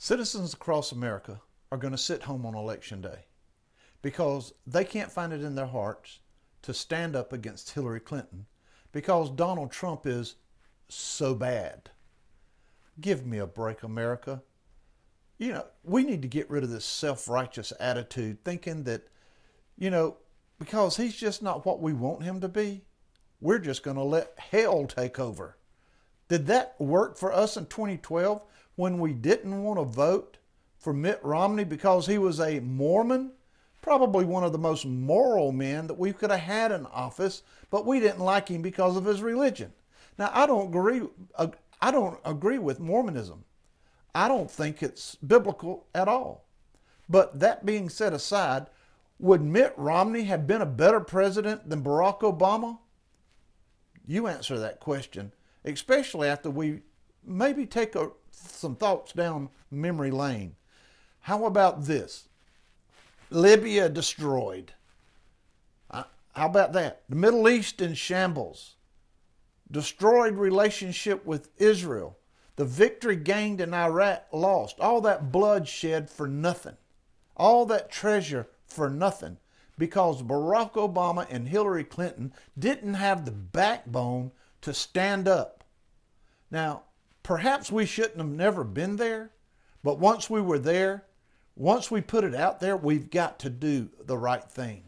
Citizens across America are going to sit home on election day because they can't find it in their hearts to stand up against Hillary Clinton because Donald Trump is so bad. Give me a break, America. We need to get rid of this self-righteous attitude thinking that, because he's just not what we want him to be, we're just going to let hell take over. Did that work for us in 2012 when we didn't want to vote for Mitt Romney because he was a Mormon? Probably one of the most moral men that we could have had in office, but we didn't like him because of his religion. Now, I don't agree with Mormonism. I don't think it's biblical at all. But that being set aside, would Mitt Romney have been a better president than Barack Obama? You answer that question, especially after we maybe take some thoughts down memory lane. How about this? Libya destroyed. How about that? The Middle East in shambles. Destroyed relationship with Israel. The victory gained in Iraq lost. All that bloodshed for nothing. All that treasure for nothing. Because Barack Obama and Hillary Clinton didn't have the backbone to stand up. Now, perhaps we shouldn't have never been there, but once we were there, once we put it out there, we've got to do the right thing.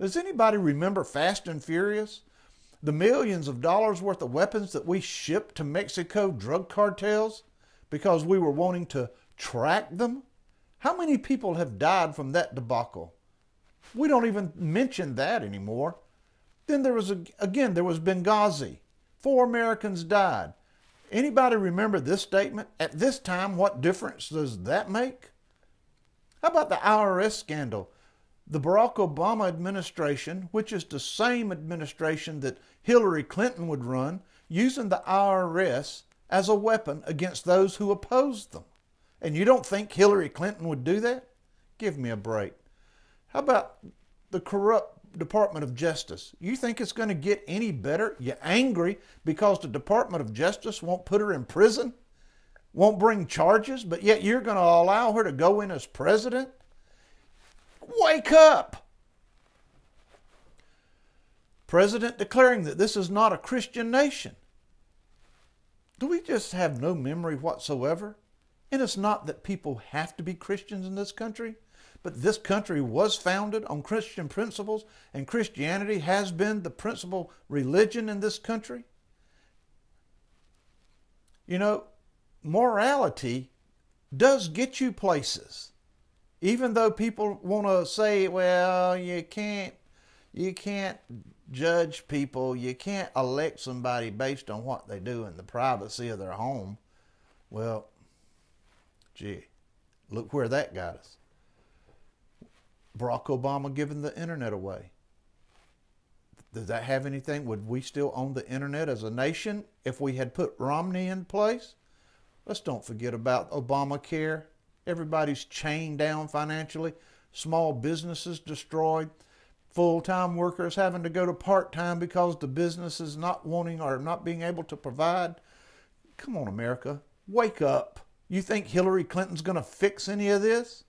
Does anybody remember Fast and Furious? The millions of dollars worth of weapons that we shipped to Mexico drug cartels because we were wanting to track them? How many people have died from that debacle? We don't even mention that anymore. Then there was Benghazi. 4 Americans died. Anybody remember this statement? At this time, what difference does that make? How about the IRS scandal? The Barack Obama administration, which is the same administration that Hillary Clinton would run, using the IRS as a weapon against those who opposed them. And you don't think Hillary Clinton would do that? Give me a break. How about the corrupt Department of Justice? You think it's going to get any better? You're angry because the Department of Justice won't put her in prison? Won't bring charges, but yet you're going to allow her to go in as president? Wake up! President declaring that this is not a Christian nation. Do we just have no memory whatsoever? And it's not that people have to be Christians in this country, but this country was founded on Christian principles, and Christianity has been the principal religion in this country. Morality does get you places. Even though people want to say, well, you can't judge people, you can't elect somebody based on what they do in the privacy of their home. Well, gee, look where that got us. Barack Obama giving the internet away. Does that have anything? Would we still own the internet as a nation if we had put Romney in place? Let's don't forget about Obamacare. Everybody's chained down financially. Small businesses destroyed. Full-time workers having to go to part-time because the business is not wanting or not being able to provide. Come on, America. Wake up. You think Hillary Clinton's going to fix any of this?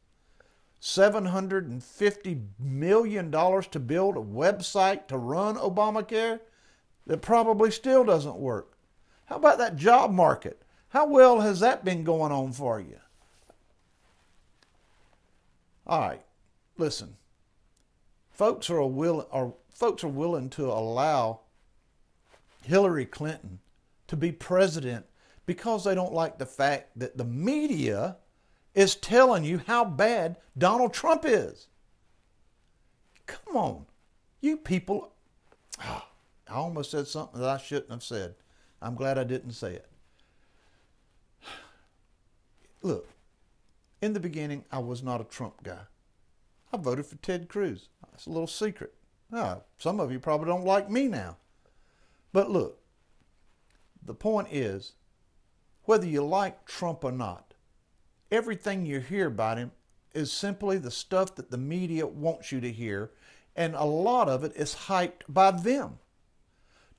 $750 million to build a website to run Obamacare that probably still doesn't work. How about that job market? How well has that been going on for you? All right, listen. Folks are willing to allow Hillary Clinton to be president because they don't like the fact that the media is telling you how bad Donald Trump is. Come on, you people. I almost said something that I shouldn't have said. I'm glad I didn't say it. Look, in the beginning, I was not a Trump guy. I voted for Ted Cruz. That's a little secret. Some of you probably don't like me now. But look, the point is, whether you like Trump or not, everything you hear about him is simply the stuff that the media wants you to hear, and a lot of it is hyped by them.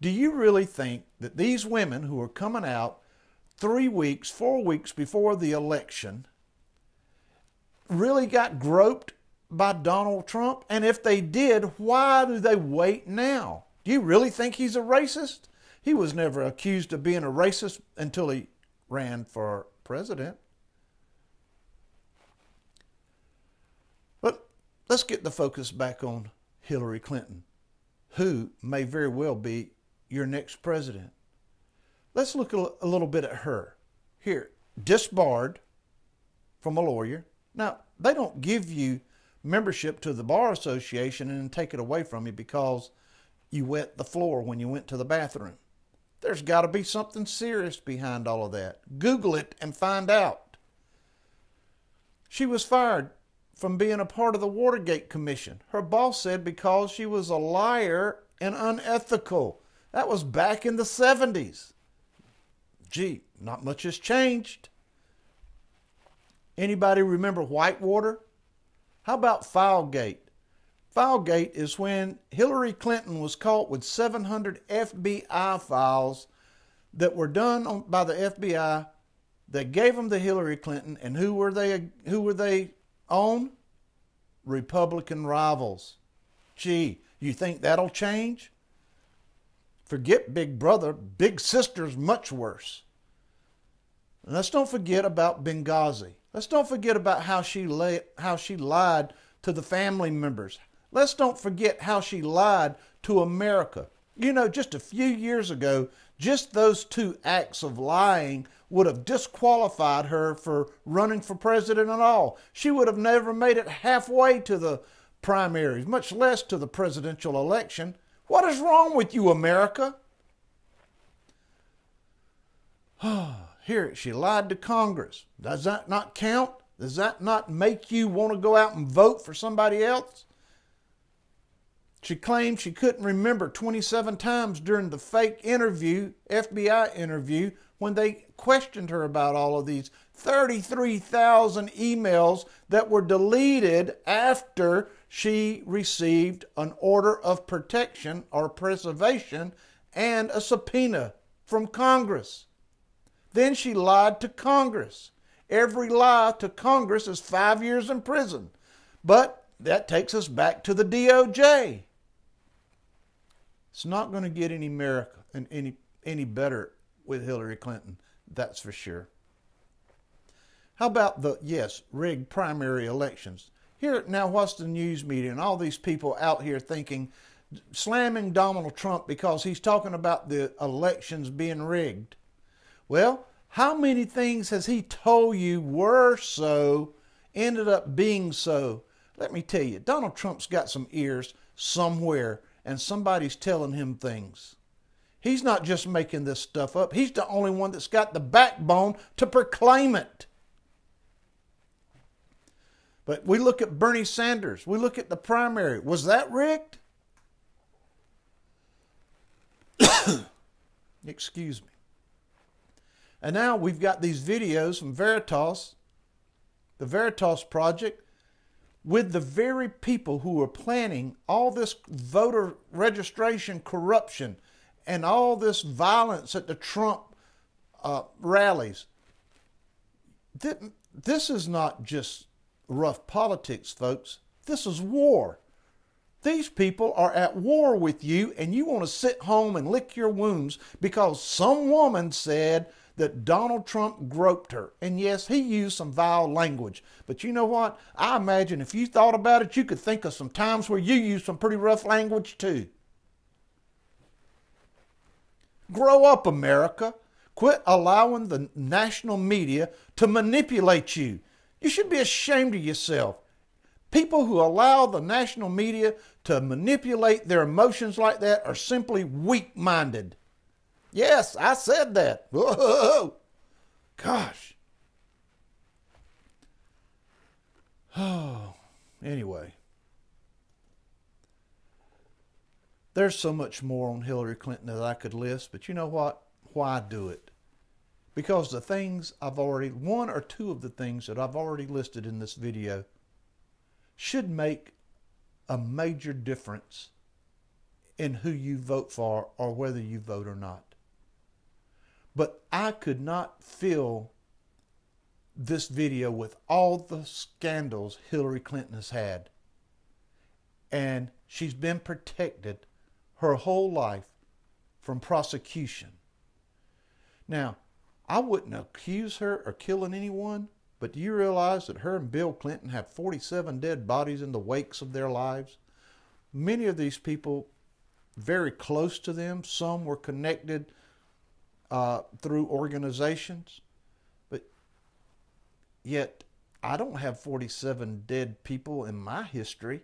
Do you really think that these women who are coming out 3 weeks, 4 weeks before the election really got groped by Donald Trump? And if they did, why do they wait now? Do you really think he's a racist? He was never accused of being a racist until he ran for president. But let's get the focus back on Hillary Clinton, who may very well be your next president. Let's look a little bit at her. Here, disbarred from a lawyer. Now, they don't give you membership to the Bar Association and take it away from you because you wet the floor when you went to the bathroom. There's got to be something serious behind all of that. Google it and find out. She was fired from being a part of the Watergate Commission. Her boss said because she was a liar and unethical. That was back in the 70s. Gee, not much has changed. Anybody remember Whitewater? How about Filegate? Filegate is when Hillary Clinton was caught with 700 FBI files that were done by the FBI. They gave them to Hillary Clinton, and who were they on? Republican rivals. Gee, you think that'll change? Forget Big Brother. Big Sister's much worse. And let's don't forget about Benghazi. Let's don't forget about how she lied to the family members. Let's don't forget how she lied to America. You know, just a few years ago, just those 2 acts of lying would have disqualified her for running for president at all. She would have never made it halfway to the primaries, much less to the presidential election. What is wrong with you, America? Here, she lied to Congress. Does that not count? Does that not make you want to go out and vote for somebody else? She claimed she couldn't remember 27 times during the fake interview, FBI interview, when they questioned her about all of these 33,000 emails that were deleted after she received an order of protection or preservation and a subpoena from Congress. Then she lied to Congress. Every lie to Congress is 5 years in prison. But that takes us back to the DOJ. It's not going to get any better with Hillary Clinton, that's for sure. How about the, rigged primary elections? Here, now what's the news media and all these people out here thinking, slamming Donald Trump because he's talking about the elections being rigged? Well, how many things has he told you were so, ended up being so? Let me tell you, Donald Trump's got some ears somewhere, and somebody's telling him things. He's not just making this stuff up. He's the only one that's got the backbone to proclaim it. But we look at Bernie Sanders. We look at the primary. Was that rigged? Excuse me. And now we've got these videos from Veritas, the Veritas Project, with the very people who are planning all this voter registration corruption and all this violence at the Trump rallies. This is not just rough politics, folks. This is war. These people are at war with you, and you want to sit home and lick your wounds because some woman said that Donald Trump groped her. And yes, he used some vile language. But you know what? I imagine if you thought about it, you could think of some times where you used some pretty rough language too. Grow up, America. Quit allowing the national media to manipulate you. You should be ashamed of yourself. People who allow the national media to manipulate their emotions like that are simply weak-minded. Yes, I said that. Whoa, gosh. Oh, anyway. There's so much more on Hillary Clinton that I could list, but you know what? Why do it? Because the things one or two of the things that I've already listed in this video should make a major difference in who you vote for or whether you vote or not. But I could not fill this video with all the scandals Hillary Clinton has had. And she's been protected her whole life from prosecution. Now, I wouldn't accuse her of killing anyone, but do you realize that her and Bill Clinton have 47 dead bodies in the wakes of their lives? Many of these people very close to them. Some were connected through organizations. But yet, I don't have 47 dead people in my history.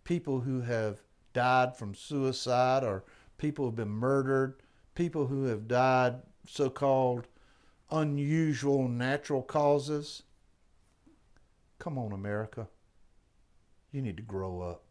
People who have died from suicide, or people who have been murdered, people who have died so-called unusual natural causes. Come on, America. You need to grow up.